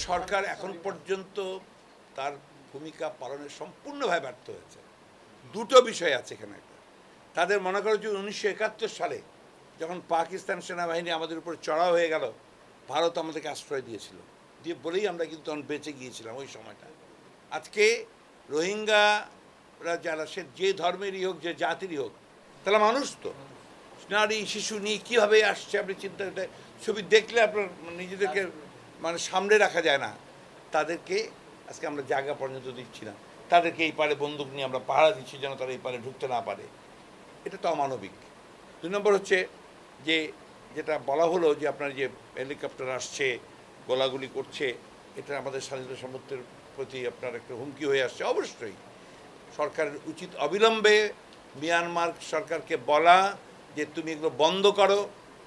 সরকার এখন পর্যন্ত তার ভূমিকা পালনে সম্পূর্ণভাবে ব্যর্থ হয়েছে। দুটো বিষয় আছে এখানে। তাদের মনে করো যে 1971 সালে যখন পাকিস্তান সেনাবাহিনী আমাদের উপর চড়াও হয়ে গেল, ভারত আমাদেরকে আশ্রয় দিয়েছিল, দিয়ে বলেই আমরা কিন্তু তখন বেঁচে গিয়েছিলাম ওই সময়টা। আজকে রোহিঙ্গারা যারা, সে যে ধর্মেরই হোক, যে জাতিরই হোক, তারা মানুষ তো, নারী শিশু নিয়ে কীভাবে আসছে আপনি চিন্তা করতে, ছবি দেখলে আপনার নিজেদেরকে মানে সামনে রাখা যায় না। তাদেরকে আজকে আমরা জায়গা পর্যন্ত দিচ্ছি না, তাদেরকে এই পারে বন্দুক নিয়ে আমরা পাহারা দিচ্ছি যেন তারা এই পারে ঢুকতে না পারে। এটা তো অমানবিক। 2 নম্বর হচ্ছে যে যেটা বলা হলো যে আপনার যে হেলিকপ্টার আসছে, গোলাগুলি করছে, এটা আমাদের স্বাধীনতা সমর্থনের প্রতি আপনার একটা হুমকি হয়ে আসছে। অবশ্যই সরকারের উচিত অবিলম্বে মিয়ানমার সরকারকে বলা যে তুমি এগুলো বন্ধ করো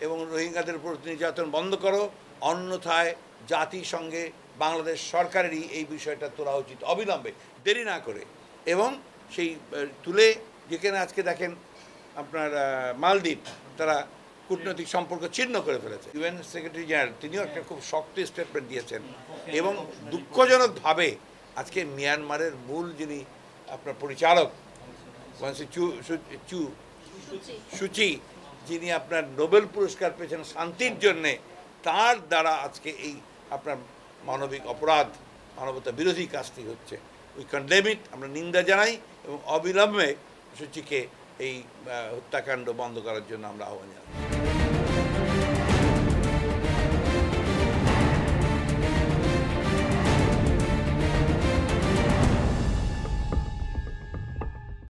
এবং রোহিঙ্গাদের উপর নির্যাতন বন্ধ করো, অন্যথায় জাতিসংঘে বাংলাদেশ সরকারেরই এই বিষয়টা তোলা উচিত অবিলম্বে, দেরি না করে। এবং সেই তুলে, যেখানে আজকে দেখেন আপনার মালদ্বীপ, তারা কূটনৈতিক সম্পর্ক ছিন্ন করে ফেলেছে। ইউএন সেক্রেটারি জেনারেল তিনিও একটা খুব শক্ত স্টেটমেন্ট দিয়েছেন। এবং দুঃখজনকভাবে আজকে মিয়ানমারের মূল যিনি আপনার পরিচালক সূচি, যিনি আপনার নোবেল পুরস্কার পেয়েছেন শান্তির জন্যে, তার দ্বারা আজকে এই আপনার মানবিক অপরাধ, মানবতা বিরোধী কাজটি হচ্ছে। উই কন্ডেম ইট, আমরা নিন্দা জানাই এবং অবিলম্বে সূচিকে এই হত্যাকাণ্ড বন্ধ করার জন্য আমরা আহ্বান জানাই।